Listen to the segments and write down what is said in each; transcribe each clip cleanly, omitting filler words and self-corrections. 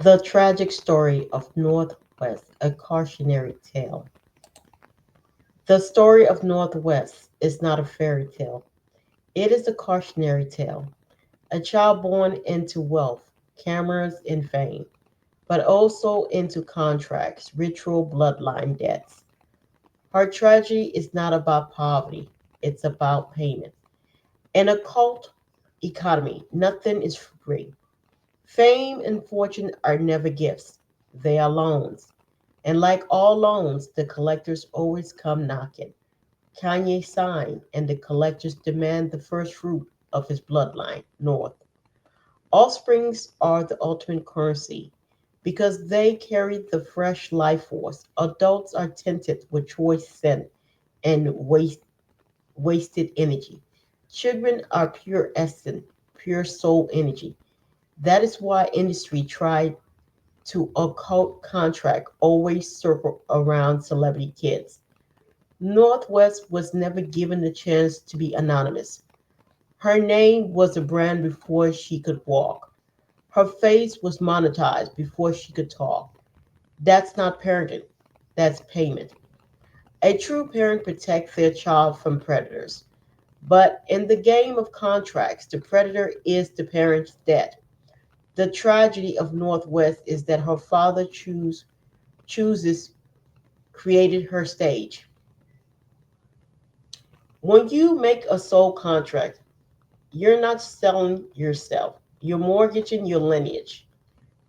The tragic story of Northwest, a cautionary tale. The story of Northwest is not a fairy tale. It is a cautionary tale. A child born into wealth, cameras, and fame, but also into contracts, ritual, bloodline debts. Her tragedy is not about poverty, it's about payment. In a cult economy, nothing is free. Fame and fortune are never gifts, they are loans. And like all loans, the collectors always come knocking. Kanye signed, and the collectors demand the first fruit of his bloodline, North. Offsprings are the ultimate currency because they carry the fresh life force. Adults are tinted with choice scent and wasted energy. Children are pure essence, pure soul energy. That is why industry tried to occult contract always circle around celebrity kids. Northwest was never given the chance to be anonymous. Her name was a brand before she could walk. Her face was monetized before she could talk. That's not parenting, that's payment. A true parent protects their child from predators. But in the game of contracts, the predator is the parent's debt. The tragedy of Northwest is that her father chooses created her stage. When you make a soul contract, you're not selling yourself. You're mortgaging your lineage.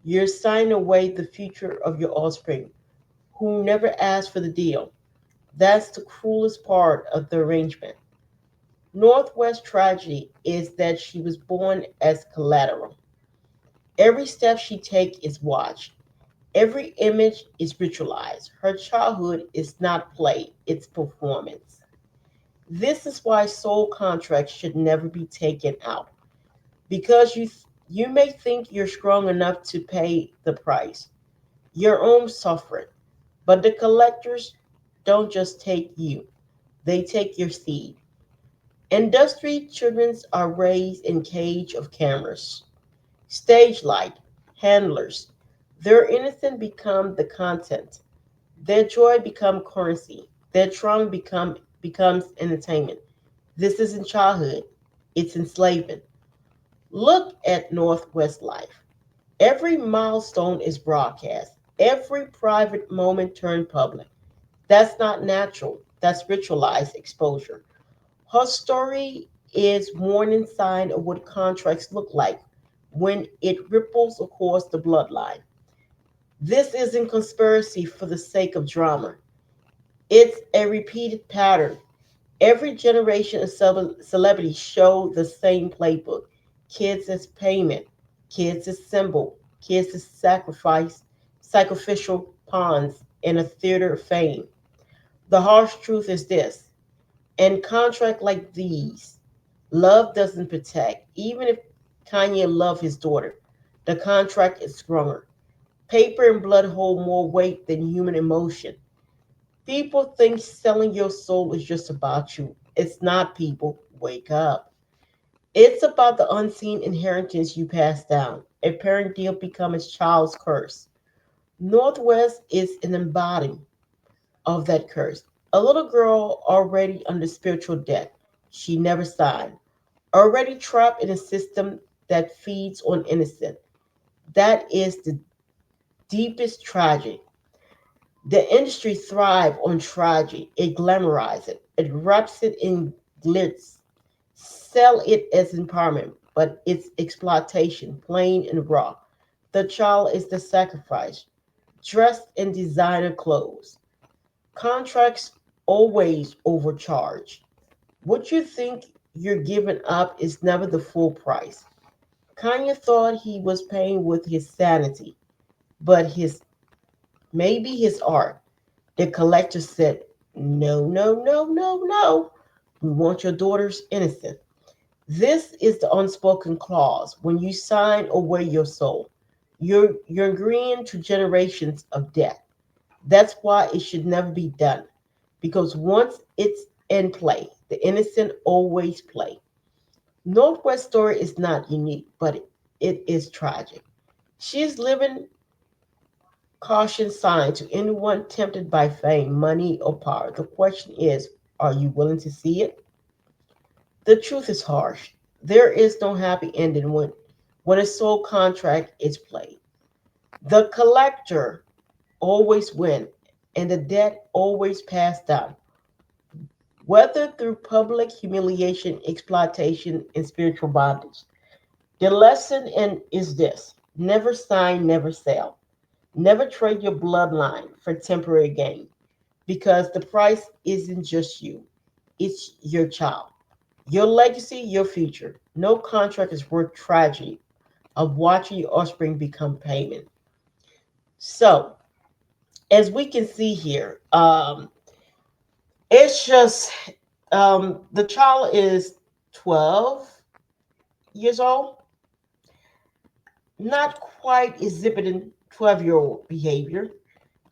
You're signing away the future of your offspring, who never asked for the deal. That's the cruelest part of the arrangement. Northwest tragedy is that she was born as collateral. Every step she takes is watched. Every image is ritualized. Her childhood is not play, it's performance. This is why soul contracts should never be taken out because you may think you're strong enough to pay the price, your own suffering, but the collectors don't just take you, they take your seed. Industry children are raised in cage of cameras, stage light, handlers. Their innocence become the content. Their joy become currency. Their trauma becomes entertainment. This isn't childhood, it's enslavement. Look at Northwest life. Every milestone is broadcast. Every private moment turned public. That's not natural. That's ritualized exposure. Her story is warning sign of what contracts look like when it ripples across the bloodline. This isn't conspiracy for the sake of drama. It's a repeated pattern. Every generation of celebrities show the same playbook. Kids as payment, kids as symbol, kids as sacrificial pawns in a theater of fame. The harsh truth is this: in contract like these, love doesn't protect. Even if Kanye loved his daughter, the contract is stronger. Paper and blood hold more weight than human emotion. People think selling your soul is just about you. It's not, people. Wake up. It's about the unseen inheritance you pass down. A parent deal becomes a child's curse. Northwest is an embodiment of that curse. A little girl already under spiritual debt. She never signed. Already trapped in a system that feeds on innocence. That is the deepest tragedy. The industry thrives on tragedy. It glamorizes it. It wraps it in glitz. Sell it as empowerment, but it's exploitation, plain and raw. The child is the sacrifice, dressed in designer clothes. Contracts always overcharge. What you think you're giving up is never the full price. Kanye thought he was paying with his sanity, but his maybe his art. The collector said, no, no, no, no, no. We want your daughter's innocence. This is the unspoken clause. When you sign away your soul, you're agreeing to generations of death. That's why it should never be done. Because once it's in play, the innocent always play. Northwest story is not unique, but it is tragic. She is living Caution sign to anyone tempted by fame, money, or power. The question is, are you willing to see it? The truth is harsh. There is no happy ending when a soul contract is played. The collector always wins, and the debt always passed down, whether through public humiliation, exploitation, and spiritual bondage. The lesson is this: never sign, never sell. Never trade your bloodline for temporary gain because the price isn't just you, it's your child, your legacy, your future. No contract is worth tragedy of watching your offspring become payment. So, as we can see here, it's just the child is 12 years old, not quite exhibiting 12-year-old behavior.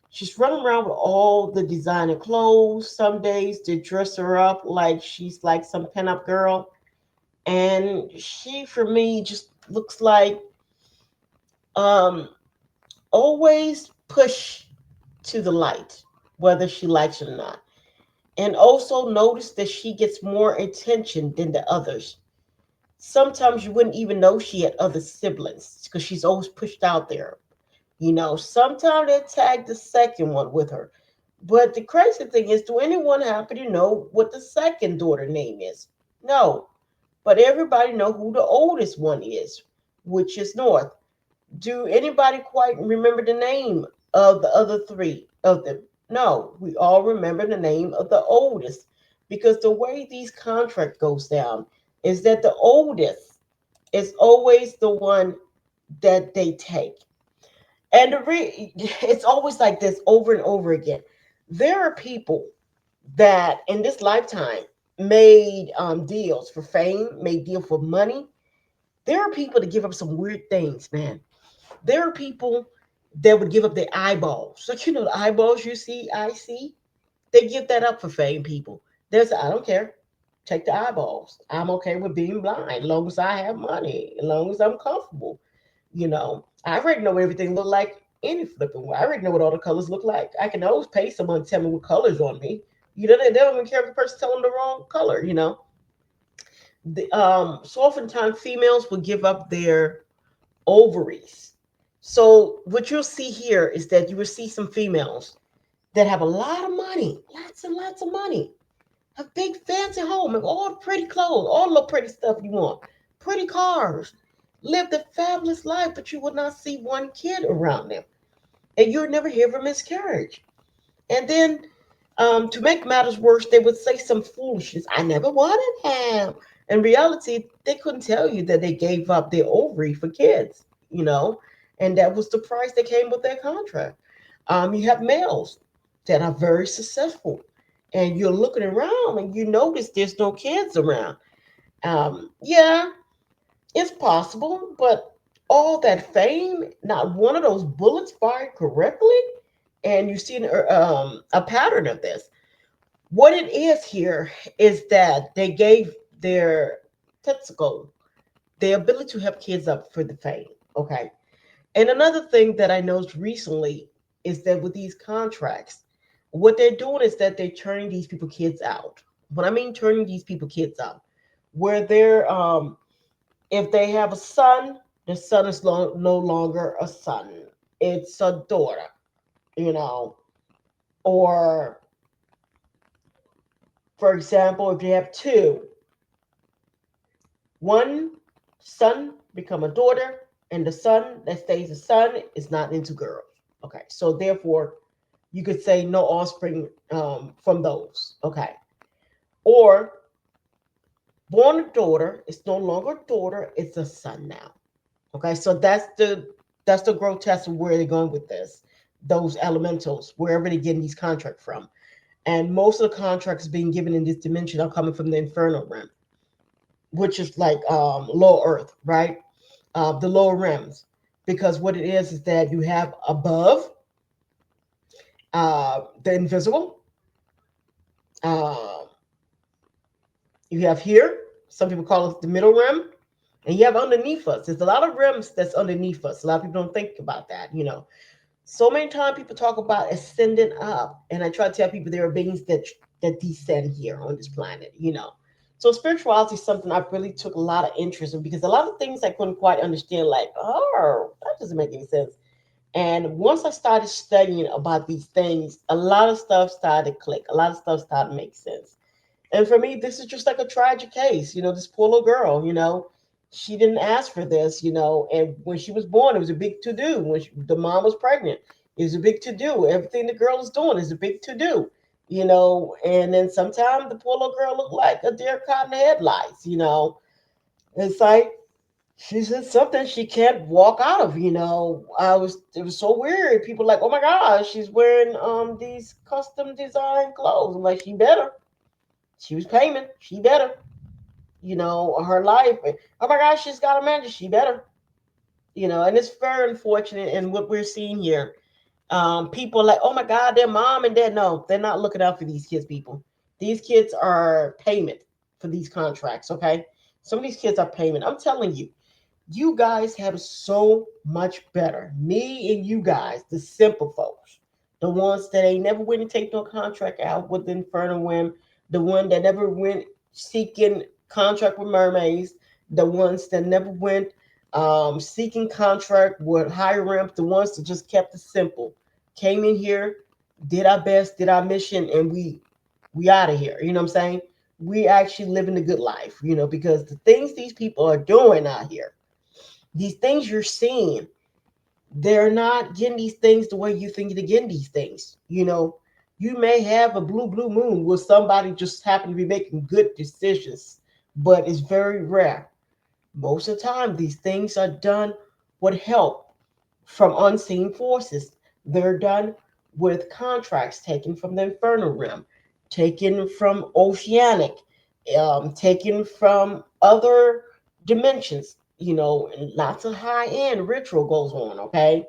She's running around with all the designer clothes. Some days they dress her up like she's like some pinup girl. And she, for me, just looks like um, always push to the light, whether she likes it or not. And also notice that she gets more attention than the others. Sometimes you wouldn't even know she had other siblings because she's always pushed out there. Sometimes they tag the second one with her. But the crazy thing is, do anyone happen to know what the second daughter name is? No. But everybody know who the oldest one is, which is North. Do anybody quite remember the name of the other three of them? No. We all remember the name of the oldest. Because the way these contract goes down is that the oldest is always the one that they take. And it's always like this over and over again. There are people that in this lifetime made deals for fame, made deal for money. There are people that give up some weird things, man. There are people that would give up their eyeballs. Like, the eyeballs you see, I see. They give that up for fame, people. I don't care. Take the eyeballs. I'm okay with being blind, as long as I have money, as long as I'm comfortable. I already know what everything look like any flipping way. I already know what all the colors look like. I can always pay someone to tell me what colors on me. They don't even care if the person telling them the wrong color. So oftentimes females will give up their ovaries. So what you'll see here is that you will see some females that have a lot of money, lots and lots of money, a big fancy home, and all pretty clothes, all the pretty stuff you want, pretty cars, live the fabulous life, but you would not see one kid around them, and you'll never hear of a miscarriage. And then, to make matters worse, they would say some foolishness. I never wanted him. In reality, they couldn't tell you that they gave up their ovary for kids, and that was the price that came with their contract. You have males that are very successful, and you're looking around and you notice there's no kids around. Yeah, it's possible, but all that fame, not one of those bullets fired correctly, and you see a pattern of this. What it is here is that they gave their testicle the ability to have kids up for the fame. Okay. And another thing that I noticed recently is that with these contracts, what they're doing is that they're turning these people kids out. When I mean turning these people kids out, where they're if they have a son, the son is no longer a son. It's a daughter, you know. Or, for example, if you have two, one son become a daughter, and the son that stays a son is not into girls. Okay, so therefore, you could say no offspring from those. Okay, or born a daughter, it's no longer a daughter, it's a son now. Okay, so that's the grotesque of where they're going with this. Those elementals, wherever they're getting these contracts from. And most of the contracts being given in this dimension are coming from the infernal realm, which is like low earth, right? The lower realms. Because what it is that you have above the invisible. Uh, you have here, some people call it the middle realm, and you have underneath us. There's a lot of realms that's underneath us. A lot of people don't think about that. So many times people talk about ascending up, and I try to tell people there are beings that descend here on this planet, you know. So spirituality is something I really took a lot of interest in because a lot of things I couldn't quite understand, like, oh, that doesn't make any sense. And once I started studying about these things, a lot of stuff started to click. A lot of stuff started to make sense. And for me, this is just like a tragic case. You know, this poor little girl, you know, she didn't ask for this, you know, and when she was born, it was a big to do. When the mom was pregnant, it was a big to do. Everything the girl is doing is a big to do, you know. And then sometimes the poor little girl looked like a deer caught in the headlights, you know. It's like she said something she can't walk out of, you know. It was so weird. People like, oh my gosh, she's wearing these custom design clothes. I'm like, she better. She was payment. She better. You know, her life. Oh my gosh, she's got a manager. She better. You know, and it's very unfortunate. And what we're seeing here, people like, oh my God, their mom and dad. No, they're not looking out for these kids. People, these kids are payment for these contracts. Okay, some of these kids are payment. I'm telling you, you guys have so much better. Me and you guys, the simple folks, the ones that ain't never went and take no contract out with the Infernal Whim, the one that never went seeking contract with mermaids, the ones that never went seeking contract with higher ramp, the ones that just kept it simple, came in here, did our best, did our mission, and we out of here. You know what I'm saying? We actually living a good life, you know, because the things these people are doing out here, these things you're seeing, they're not getting these things the way you think they're getting these things. You know, you may have a blue moon where somebody just happen to be making good decisions, but it's very rare. Most of the time, these things are done with help from unseen forces. They're done with contracts taken from the infernal realm, taken from oceanic, taken from other dimensions. You know, and lots of high end ritual goes on. Okay,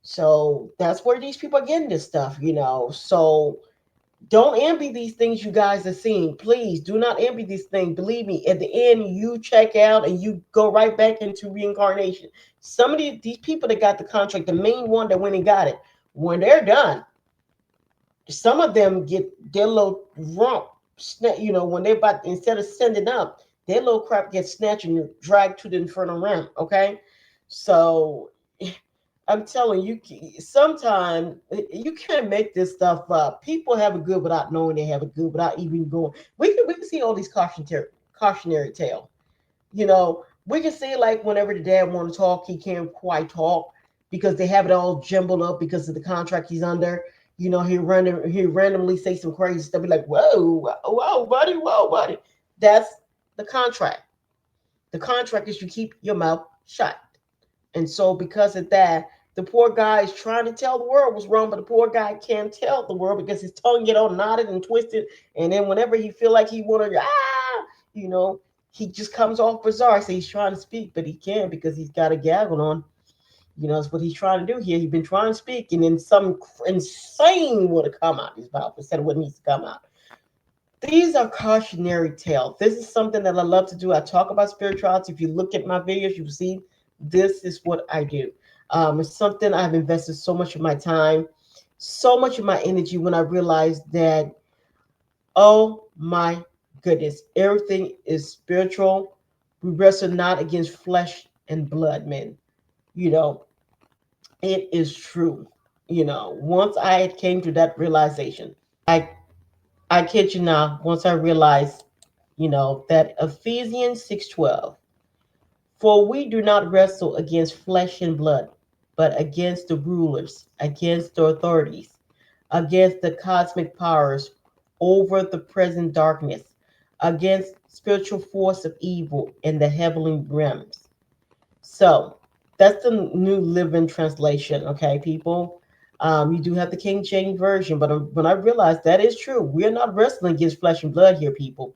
so that's where these people are getting this stuff. You know, so don't envy these things you guys are seeing. Please do not envy these things. Believe me, at the end, you check out and you go right back into reincarnation. Some of these people that got the contract, the main one that went and got it, when they're done, some of them get their little rump, you know, when they're about, instead of sending up, their little crap gets snatched and dragged to the infernal realm. Okay. So I'm telling you, sometimes you can't make this stuff up. People have it good without knowing they have it good, without even going. We can see all these cautionary tale. You know, we can see like whenever the dad want to talk, he can't quite talk because they have it all jumbled up because of the contract he's under. You know, he randomly say some crazy stuff. Be like, whoa, buddy. That's the contract. The contract is you keep your mouth shut. And so, because of that, the poor guy is trying to tell the world what's wrong, but the poor guy can't tell the world because his tongue get all knotted and twisted. And then, whenever he feel like he want to, you know, he just comes off bizarre. So he's trying to speak, but he can't because he's got a gaggle on. You know, that's what he's trying to do here. He's been trying to speak, and then some insane want to come out his mouth instead of what needs to come out. These are cautionary tales. This is something that I love to do. I talk about spirituality. If you look at my videos, you will see this is what I do. It's something I've invested so much of my time, so much of my energy when I realized that, oh my goodness, everything is spiritual. We wrestle not against flesh and blood, men. You know, it is true. You know, once I came to that realization, I I kid you not, once I realized, you know, that Ephesians 6:12, for we do not wrestle against flesh and blood, but against the rulers, against the authorities, against the cosmic powers over the present darkness, against spiritual force of evil in the heavenly realms. So that's the New Living Translation, okay, people. You do have the King James Version, but when I realized that is true, we're not wrestling against flesh and blood here, people.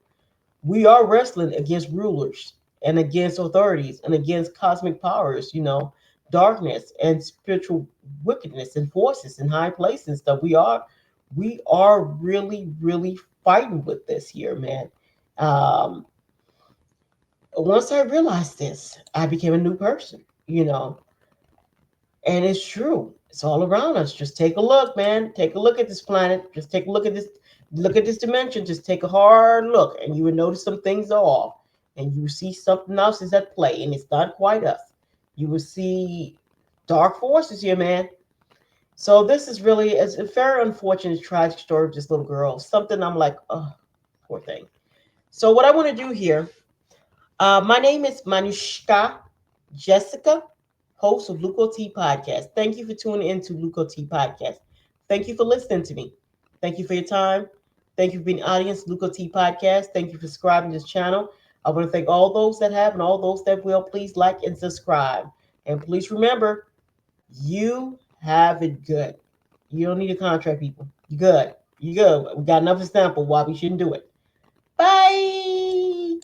We are wrestling against rulers and against authorities and against cosmic powers, you know, darkness and spiritual wickedness and forces in high places and stuff. We are really fighting with this here, man. Um, Once I realized this, I became a new person, you know. And it's true. It's all around us. Just take a look, man. Take a look at this planet. Just take a look at this. Look at this dimension. Just take a hard look, and you will notice some things are off, and you will see something else is at play, and it's not quite us. You will see dark forces here, man. So this is really it's a very unfortunate, tragic story of this little girl. Something I'm like, oh, poor thing. So what I want to do here, my name is Manushka Jessica, host of Luco T Podcast. Thank you for tuning in to Luco T Podcast. Thank you for listening to me. Thank you for your time. Thank you for being audience Luco T Podcast. Thank you for subscribing to this channel. I want to thank all those that have and all those that will. Please like and subscribe. And please remember, you have it good. You don't need a contract, people. You good. You good. We got enough example why we shouldn't do it. Bye.